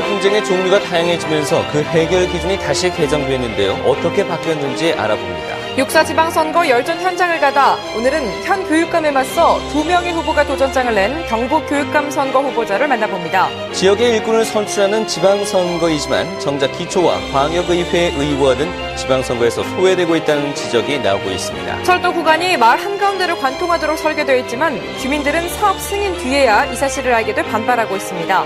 분쟁의 종류가 다양해지면서 그 해결 기준이 다시 개정됐는데요. 어떻게 바뀌었는지 알아봅니다. 6.4 지방선거 열전 현장을 가다 오늘은 현 교육감에 맞서 2명의 후보가 도전장을 낸 경북 교육감 선거 후보자를 만나봅니다. 지역의 일꾼을 선출하는 지방선거이지만 정작 기초와 광역의회 의원은 지방선거에서 소외되고 있다는 지적이 나오고 있습니다. 철도 구간이 마을 한가운데를 관통하도록 설계되어 있지만 주민들은 사업 승인 뒤에야 이 사실을 알게 돼 반발하고 있습니다.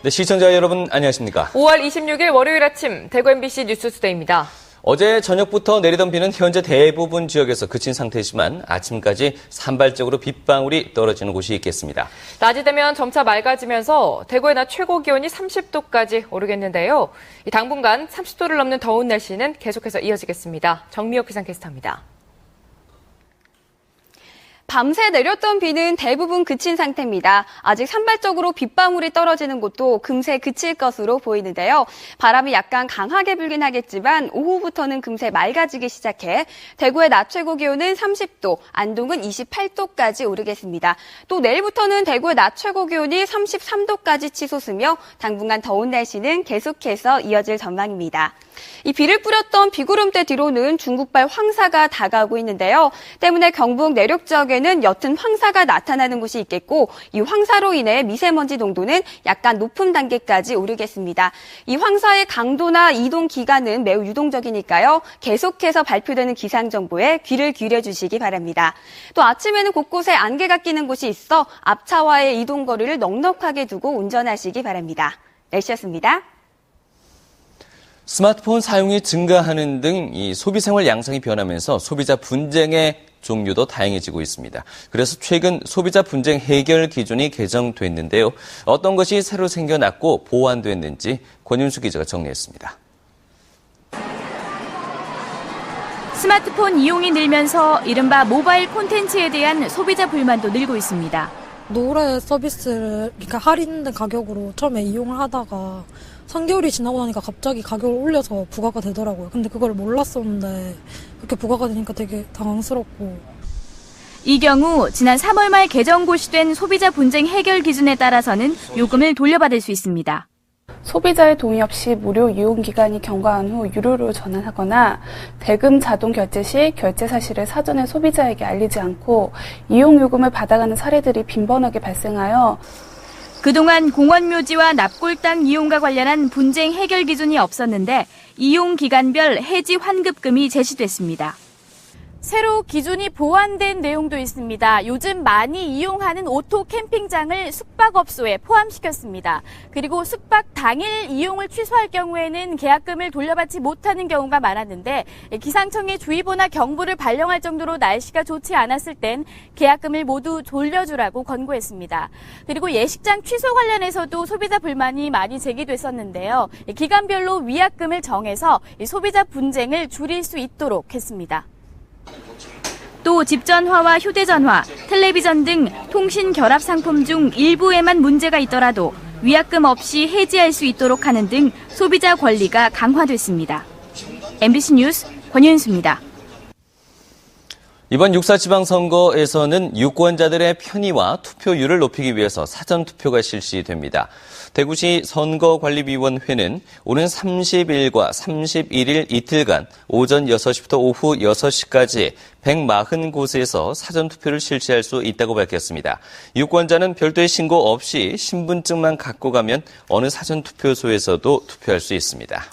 네, 시청자 여러분 안녕하십니까? 5월 26일 월요일 아침 대구 MBC 뉴스투데이입니다. 어제 저녁부터 내리던 비는 현재 대부분 지역에서 그친 상태지만 아침까지 산발적으로 빗방울이 떨어지는 곳이 있겠습니다. 낮이 되면 점차 맑아지면서 대구의 낮 최고 기온이 30도까지 오르겠는데요. 당분간 30도를 넘는 더운 날씨는 계속해서 이어지겠습니다. 정미혁 기상캐스터입니다. 밤새 내렸던 비는 대부분 그친 상태입니다. 아직 산발적으로 빗방울이 떨어지는 곳도 금세 그칠 것으로 보이는데요. 바람이 약간 강하게 불긴 하겠지만 오후부터는 금세 맑아지기 시작해 대구의 낮 최고 기온은 30도, 안동은 28도까지 오르겠습니다. 또 내일부터는 대구의 낮 최고 기온이 33도까지 치솟으며 당분간 더운 날씨는 계속해서 이어질 전망입니다. 이 비를 뿌렸던 비구름대 뒤로는 중국발 황사가 다가오고 있는데요. 때문에 경북 내륙 지역에는 옅은 황사가 나타나는 곳이 있겠고 이 황사로 인해 미세먼지 농도는 약간 높은 단계까지 오르겠습니다. 이 황사의 강도나 이동 기간은 매우 유동적이니까요. 계속해서 발표되는 기상정보에 귀를 기울여주시기 바랍니다. 또 아침에는 곳곳에 안개가 끼는 곳이 있어 앞차와의 이동 거리를 넉넉하게 두고 운전하시기 바랍니다. 날씨였습니다. 스마트폰 사용이 증가하는 등 이 소비생활 양상이 변하면서 소비자 분쟁의 종류도 다양해지고 있습니다. 그래서 최근 소비자 분쟁 해결 기준이 개정됐는데요. 어떤 것이 새로 생겨났고 보완됐는지 권윤수 기자가 정리했습니다. 스마트폰 이용이 늘면서 이른바 모바일 콘텐츠에 대한 소비자 불만도 늘고 있습니다. 노래 서비스를 그러니까 할인된 가격으로 처음에 이용을 하다가 3개월이 지나고 나니까 갑자기 가격을 올려서 부과가 되더라고요. 근데 그걸 몰랐었는데 그렇게 부과가 되니까 되게 당황스럽고. 이 경우 지난 3월 말 개정 고시된 소비자 분쟁 해결 기준에 따라서는 요금을 돌려받을 수 있습니다. 소비자의 동의 없이 무료 이용 기간이 경과한 후 유료로 전환하거나 대금 자동 결제 시 결제 사실을 사전에 소비자에게 알리지 않고 이용 요금을 받아가는 사례들이 빈번하게 발생하여 그동안 공원묘지와 납골당 이용과 관련한 분쟁 해결 기준이 없었는데 이용 기간별 해지 환급금이 제시됐습니다. 새로 기준이 보완된 내용도 있습니다. 요즘 많이 이용하는 오토 캠핑장을 숙박업소에 포함시켰습니다. 그리고 숙박 당일 이용을 취소할 경우에는 계약금을 돌려받지 못하는 경우가 많았는데 기상청의 주의보나 경보를 발령할 정도로 날씨가 좋지 않았을 땐 계약금을 모두 돌려주라고 권고했습니다. 그리고 예식장 취소 관련해서도 소비자 불만이 많이 제기됐었는데요. 기간별로 위약금을 정해서 소비자 분쟁을 줄일 수 있도록 했습니다. 또 집전화와 휴대전화, 텔레비전 등 통신 결합 상품 중 일부에만 문제가 있더라도 위약금 없이 해지할 수 있도록 하는 등 소비자 권리가 강화됐습니다. MBC 뉴스 권윤수입니다. 이번 6.4 지방선거에서는 유권자들의 편의와 투표율을 높이기 위해서 사전투표가 실시됩니다. 대구시 선거관리위원회는 오는 30일과 31일 이틀간 오전 6시부터 오후 6시까지 140곳에서 사전투표를 실시할 수 있다고 밝혔습니다. 유권자는 별도의 신고 없이 신분증만 갖고 가면 어느 사전투표소에서도 투표할 수 있습니다.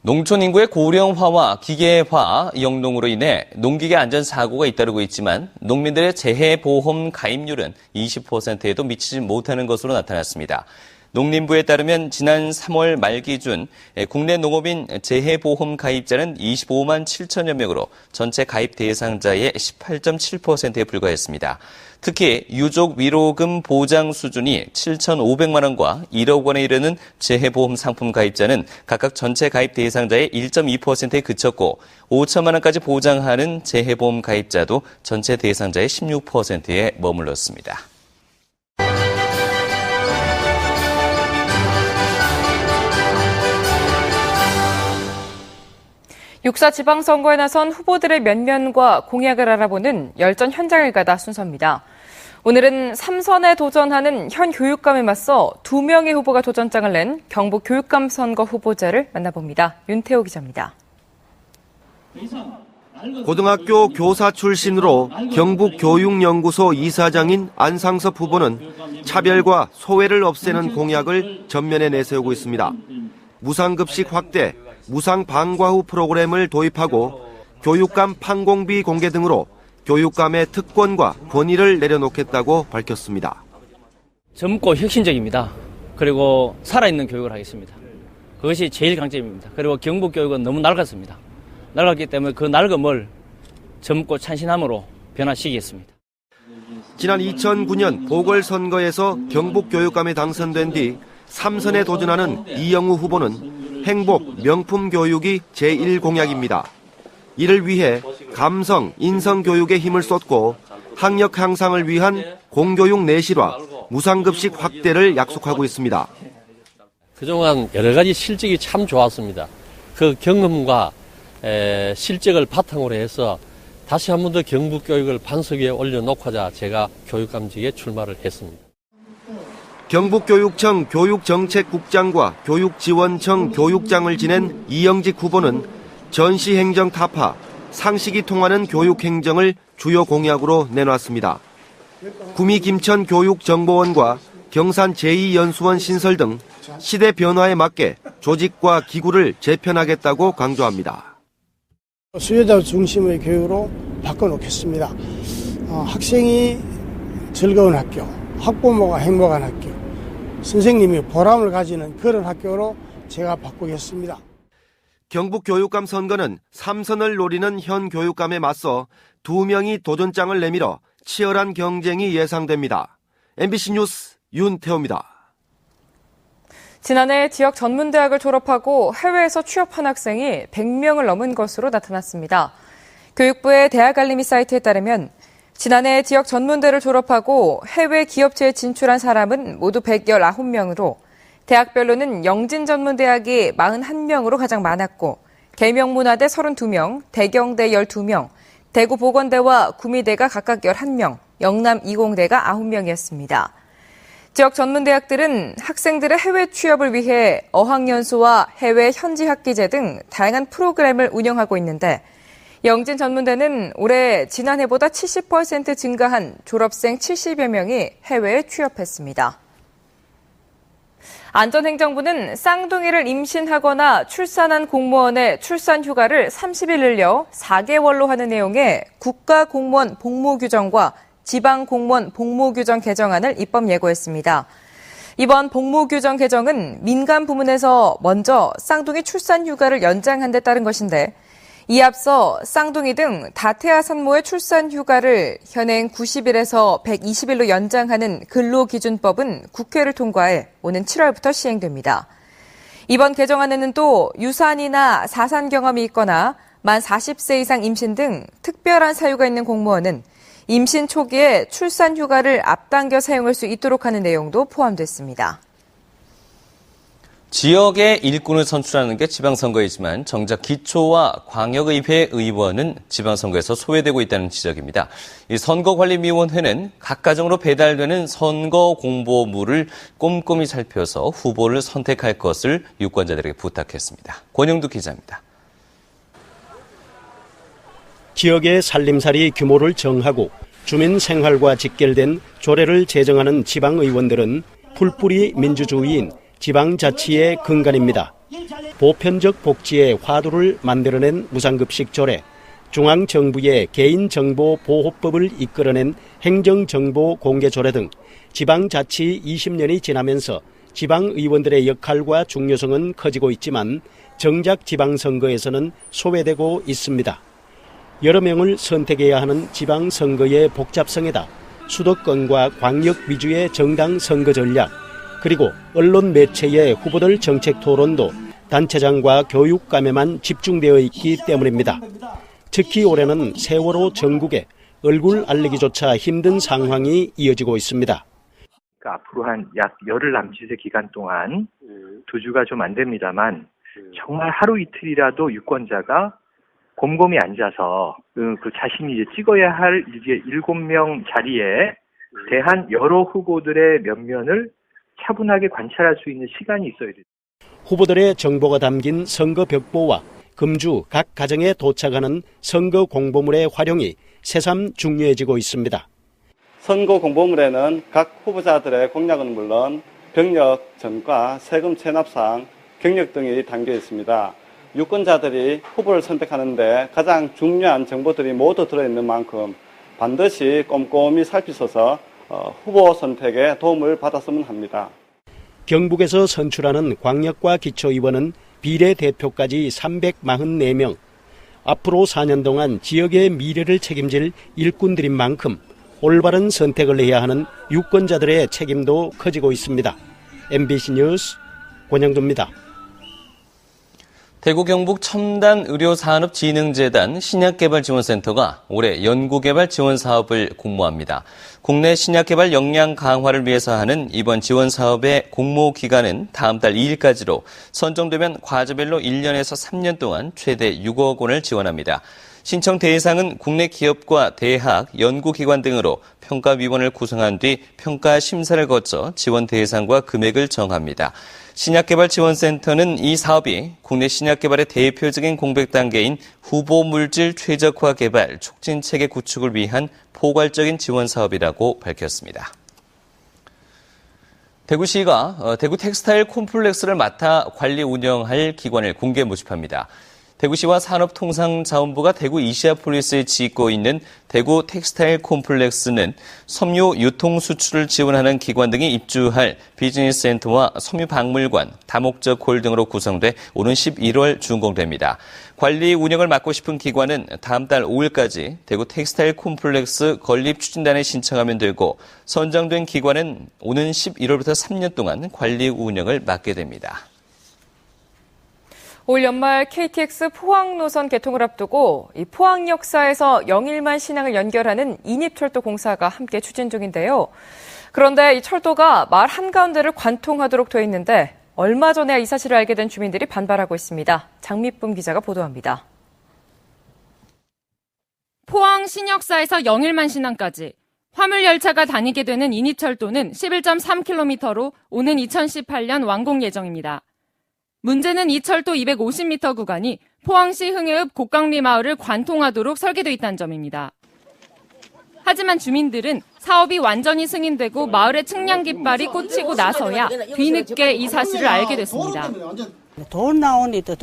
농촌 인구의 고령화와 기계화 영농으로 인해 농기계 안전사고가 잇따르고 있지만 농민들의 재해보험 가입률은 20%에도 미치지 못하는 것으로 나타났습니다. 농림부에 따르면 지난 3월 말 기준 국내 농업인 재해보험 가입자는 25만 7천여 명으로 전체 가입 대상자의 18.7%에 불과했습니다. 특히 유족 위로금 보장 수준이 7,500만 원과 1억 원에 이르는 재해보험 상품 가입자는 각각 전체 가입 대상자의 1.2%에 그쳤고 5천만 원까지 보장하는 재해보험 가입자도 전체 대상자의 16%에 머물렀습니다. 6.4 지방선거에 나선 후보들의 면면과 공약을 알아보는 열전 현장을 가다 순서입니다. 오늘은 3선에 도전하는 현 교육감에 맞서 2명의 후보가 도전장을 낸 경북 교육감 선거 후보자를 만나봅니다. 윤태호 기자입니다. 고등학교 교사 출신으로 경북교육연구소 이사장인 안상섭 후보는 차별과 소외를 없애는 공약을 전면에 내세우고 있습니다. 무상급식 확대, 무상방과후 프로그램을 도입하고 교육감 판공비 공개 등으로 교육감의 특권과 권위를 내려놓겠다고 밝혔습니다. 젊고 혁신적입니다. 그리고 살아있는 교육을 하겠습니다. 그것이 제일 강점입니다. 그리고 경북교육은 너무 낡았습니다. 낡았기 때문에 그 낡음을 젊고 찬신함으로 변화시키겠습니다. 지난 2009년 보궐선거에서 경북교육감에 당선된 뒤 3선에 도전하는 이영우 후보는 행복, 명품 교육이 제1공약입니다. 이를 위해 감성, 인성 교육에 힘을 쏟고 학력 향상을 위한 공교육 내실화, 무상급식 확대를 약속하고 있습니다. 그동안 여러 가지 실적이 참 좋았습니다. 그 경험과 실적을 바탕으로 해서 다시 한 번 더 경북교육을 반석 위에 올려놓고자 제가 교육감직에 출마를 했습니다. 경북교육청 교육정책국장과 교육지원청 교육장을 지낸 이영직 후보는 전시행정 타파, 상식이 통하는 교육행정을 주요 공약으로 내놨습니다. 구미 김천 교육정보원과 경산 제2연수원 신설 등 시대 변화에 맞게 조직과 기구를 재편하겠다고 강조합니다. 수요자 중심의 교육으로 바꿔놓겠습니다. 학생이 즐거운 학교, 학부모가 행복한 학교, 선생님이 보람을 가지는 그런 학교로 제가 바꾸겠습니다. 경북교육감 선거는 3선을 노리는 현 교육감에 맞서 2명이 도전장을 내밀어 치열한 경쟁이 예상됩니다. MBC 뉴스 윤태호입니다. 지난해 지역 전문대학을 졸업하고 해외에서 취업한 학생이 100명을 넘은 것으로 나타났습니다. 교육부의 대학 알림이 사이트에 따르면 지난해 지역 전문대를 졸업하고 해외 기업체에 진출한 사람은 모두 119명으로 대학별로는 영진전문대학이 41명으로 가장 많았고 계명문화대 32명, 대경대 12명, 대구보건대와 구미대가 각각 11명, 영남이공대가 9명이었습니다. 지역 전문대학들은 학생들의 해외 취업을 위해 어학연수와 해외 현지 학기제 등 다양한 프로그램을 운영하고 있는데 영진전문대는 올해 지난해보다 70% 증가한 졸업생 70여 명이 해외에 취업했습니다. 안전행정부는 쌍둥이를 임신하거나 출산한 공무원의 출산휴가를 30일 늘려 4개월로 하는 내용의 국가공무원 복무규정과 지방공무원 복무규정 개정안을 입법 예고했습니다. 이번 복무규정 개정은 민간 부문에서 먼저 쌍둥이 출산휴가를 연장한 데 따른 것인데 이에 앞서 쌍둥이 등 다태아 산모의 출산휴가를 현행 90일에서 120일로 연장하는 근로기준법은 국회를 통과해 오는 7월부터 시행됩니다. 이번 개정안에는 또 유산이나 사산 경험이 있거나 만 40세 이상 임신 등 특별한 사유가 있는 공무원은 임신 초기에 출산휴가를 앞당겨 사용할 수 있도록 하는 내용도 포함됐습니다. 지역의 일꾼을 선출하는 게 지방선거이지만 정작 기초와 광역의회 의원은 지방선거에서 소외되고 있다는 지적입니다. 이 선거관리위원회는 각 가정으로 배달되는 선거 공보물을 꼼꼼히 살펴서 후보를 선택할 것을 유권자들에게 부탁했습니다. 권영두 기자입니다. 지역의 살림살이 규모를 정하고 주민 생활과 직결된 조례를 제정하는 지방의원들은 풀뿌리 민주주의인 지방자치의 근간입니다. 보편적 복지의 화두를 만들어낸 무상급식 조례, 중앙정부의 개인정보보호법을 이끌어낸 행정정보공개조례 등 지방자치 20년이 지나면서 지방의원들의 역할과 중요성은 커지고 있지만 정작 지방선거에서는 소외되고 있습니다. 여러 명을 선택해야 하는 지방선거의 복잡성에다 수도권과 광역 위주의 정당 선거 전략, 그리고 언론 매체의 후보들 정책 토론도 단체장과 교육감에만 집중되어 있기 때문입니다. 특히 올해는 세월호 전국에 얼굴 알리기조차 힘든 상황이 이어지고 있습니다. 앞으로 한 약 열흘 남짓의 기간 동안 2주가 좀 안 됩니다만 정말 하루 이틀이라도 유권자가 곰곰이 앉아서 그 자신이 이제 찍어야 할 이제 7명 자리에 대한 여러 후보들의 면면을 차분하게 관찰할 수 있는 시간이 있어야 돼요. 후보들의 정보가 담긴 선거 벽보와 금주 각 가정에 도착하는 선거 공보물의 활용이 새삼 중요해지고 있습니다. 선거 공보물에는 각 후보자들의 공약은 물론 병력, 전과, 세금 체납사항, 경력 등이 담겨 있습니다. 유권자들이 후보를 선택하는데 가장 중요한 정보들이 모두 들어있는 만큼 반드시 꼼꼼히 살피셔서 후보 선택에 도움을 받았으면 합니다. 경북에서 선출하는 광역과 기초의원은 비례대표까지 344명. 앞으로 4년 동안 지역의 미래를 책임질 일꾼들인 만큼 올바른 선택을 해야 하는 유권자들의 책임도 커지고 있습니다. MBC 뉴스 권영도입니다. 대구 경북 첨단의료산업진흥재단 신약개발지원센터가 올해 연구개발 지원 사업을 공모합니다. 국내 신약개발 역량 강화를 위해서 하는 이번 지원 사업의 공모 기간은 다음 달 2일까지로 선정되면 과제별로 1년에서 3년 동안 최대 6억 원을 지원합니다. 신청 대상은 국내 기업과 대학, 연구기관 등으로 평가위원을 구성한 뒤 평가 심사를 거쳐 지원 대상과 금액을 정합니다. 신약개발지원센터는 이 사업이 국내 신약개발의 대표적인 공백 단계인 후보물질 최적화 개발 촉진체계 구축을 위한 포괄적인 지원 사업이라고 밝혔습니다. 대구시가 대구 텍스타일 콤플렉스를 맡아 관리 운영할 기관을 공개 모집합니다. 대구시와 산업통상자원부가 대구 이시아폴리스에 짓고 있는 대구 텍스타일 콤플렉스는 섬유 유통 수출을 지원하는 기관 등이 입주할 비즈니스 센터와 섬유 박물관, 다목적 홀 등으로 구성돼 오는 11월 준공됩니다. 관리 운영을 맡고 싶은 기관은 다음 달 5일까지 대구 텍스타일 콤플렉스 건립 추진단에 신청하면 되고 선정된 기관은 오는 11월부터 3년 동안 관리 운영을 맡게 됩니다. 올 연말 KTX 포항 노선 개통을 앞두고 이 포항 역사에서 영일만 신항을 연결하는 인입철도 공사가 함께 추진 중인데요. 그런데 이 철도가 마을 한가운데를 관통하도록 돼 있는데 얼마 전에 이 사실을 알게 된 주민들이 반발하고 있습니다. 장미쁨 기자가 보도합니다. 포항 신역사에서 영일만 신항까지 화물열차가 다니게 되는 인입철도는 11.3km로 오는 2018년 완공 예정입니다. 문제는 이 철도 250m 구간이 포항시 흥해읍 곡강리 마을을 관통하도록 설계돼 있다는 점입니다. 하지만 주민들은 사업이 완전히 승인되고 마을의 측량 깃발이 꽂히고 나서야 뒤늦게 이 사실을 알게 됐습니다. 돈 나오니도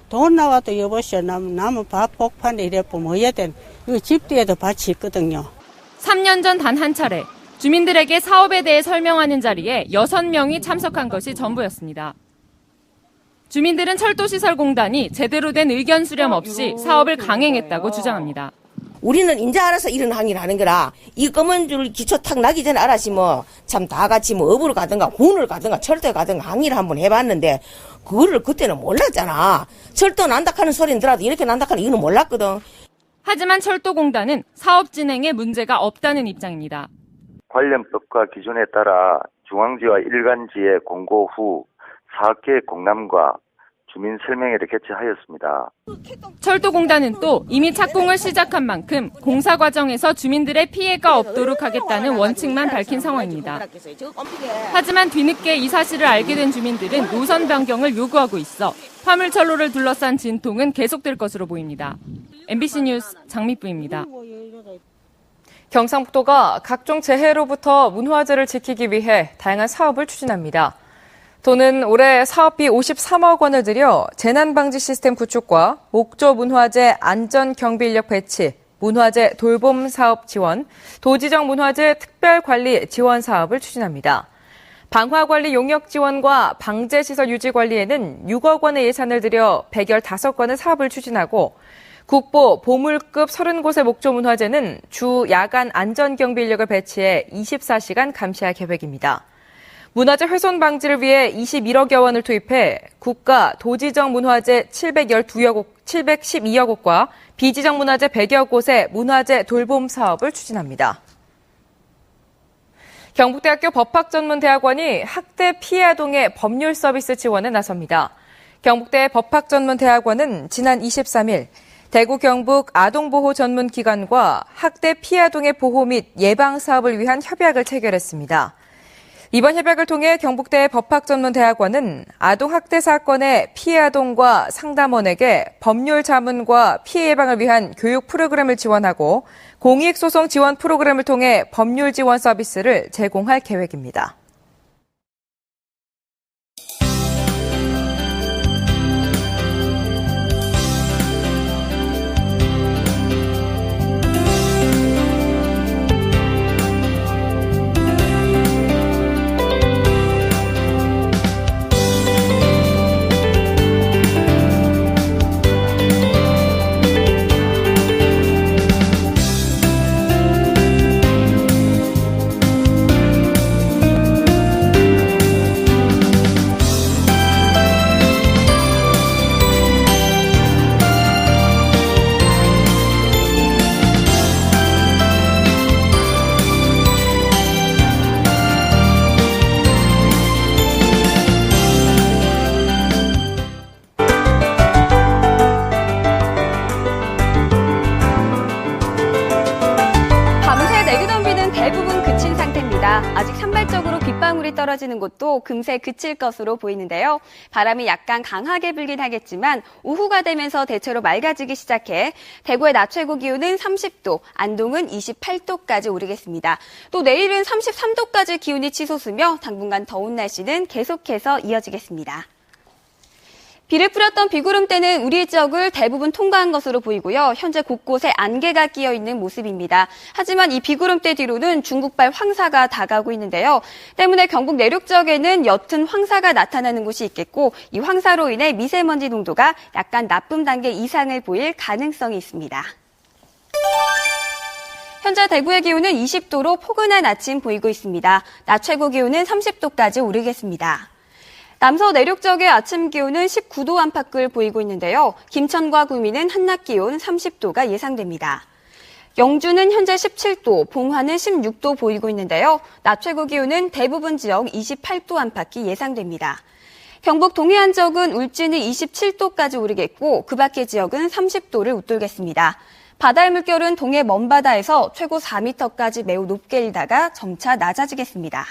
돈 나와도 여보시오 나무 밥 복판에 이래 보면 어야 된 이거 집 뒤에도 밭이 있거든요. 3년 전 단 한 차례 주민들에게 사업에 대해 설명하는 자리에 6명이 참석한 것이 전부였습니다. 주민들은 철도시설공단이 제대로 된 의견 수렴 없이 사업을 강행했다고 주장합니다. 우리는 이제 알아서 이런 항의를 하는 거라 이 검은 줄 기초 탁 나기 전에 알았지 뭐 참 다 같이 뭐 업으로 가든가 군을 가든가 철도에 가든가 항의를 한번 해봤는데 그거를 그때는 몰랐잖아. 철도 난다 하는 소리는 들어도 이렇게 난다 하는 이유는 몰랐거든. 하지만 철도공단은 사업 진행에 문제가 없다는 입장입니다. 관련 법과 기준에 따라 중앙지와 일간지의 공고 후 사업계획 공람과 주민 설명회를 개최하였습니다. 철도공단은 또 이미 착공을 시작한 만큼 공사 과정에서 주민들의 피해가 없도록 하겠다는 원칙만 밝힌 상황입니다. 하지만 뒤늦게 이 사실을 알게 된 주민들은 노선 변경을 요구하고 있어 화물철로를 둘러싼 진통은 계속될 것으로 보입니다. MBC 뉴스 장미뿌입니다. 경상북도가 각종 재해로부터 문화재를 지키기 위해 다양한 사업을 추진합니다. 도는 올해 사업비 53억 원을 들여 재난방지 시스템 구축과 목조 문화재 안전경비 인력 배치, 문화재 돌봄 사업 지원, 도지정 문화재 특별관리 지원 사업을 추진합니다. 방화관리 용역 지원과 방제시설 유지 관리에는 6억 원의 예산을 들여 115건의 사업을 추진하고 국보 보물급 30곳의 목조 문화재는 주 야간 안전경비 인력을 배치해 24시간 감시할 계획입니다. 문화재 훼손 방지를 위해 21억여 원을 투입해 국가 도지정 문화재 712여 곳과 비지정 문화재 100여 곳의 문화재 돌봄 사업을 추진합니다. 경북대학교 법학전문대학원이 학대 피해 아동의 법률 서비스 지원에 나섭니다. 경북대 법학전문대학원은 지난 23일 대구 경북 아동보호 전문기관과 학대 피아동의 보호 및 예방 사업을 위한 협약을 체결했습니다. 이번 협약을 통해 경북대 법학전문대학원은 아동학대 사건의 피해 아동과 상담원에게 법률 자문과 피해 예방을 위한 교육 프로그램을 지원하고 공익소송 지원 프로그램을 통해 법률 지원 서비스를 제공할 계획입니다. 아직 산발적으로 빗방울이 떨어지는 곳도 금세 그칠 것으로 보이는데요. 바람이 약간 강하게 불긴 하겠지만 오후가 되면서 대체로 맑아지기 시작해 대구의 낮 최고 기온은 30도, 안동은 28도까지 오르겠습니다. 또 내일은 33도까지 기온이 치솟으며 당분간 더운 날씨는 계속해서 이어지겠습니다. 비를 뿌렸던 비구름대는 우리 지역을 대부분 통과한 것으로 보이고요. 현재 곳곳에 안개가 끼어 있는 모습입니다. 하지만 이 비구름대 뒤로는 중국발 황사가 다가오고 있는데요. 때문에 경북 내륙 지역에는 옅은 황사가 나타나는 곳이 있겠고 이 황사로 인해 미세먼지 농도가 약간 나쁨 단계 이상을 보일 가능성이 있습니다. 현재 대구의 기온은 20도로 포근한 아침 보이고 있습니다. 낮 최고 기온은 30도까지 오르겠습니다. 남서 내륙 지역의 아침 기온은 19도 안팎을 보이고 있는데요. 김천과 구미는 한낮 기온 30도가 예상됩니다. 영주는 현재 17도, 봉화는 16도 보이고 있는데요. 낮 최고 기온은 대부분 지역 28도 안팎이 예상됩니다. 경북 동해안 지역은 울진이 27도까지 오르겠고 그 밖의 지역은 30도를 웃돌겠습니다. 바다의 물결은 동해 먼바다에서 최고 4m까지 매우 높게 일다가 점차 낮아지겠습니다.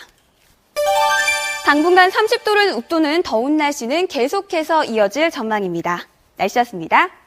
당분간 30도를 웃도는 더운 날씨는 계속해서 이어질 전망입니다. 날씨였습니다.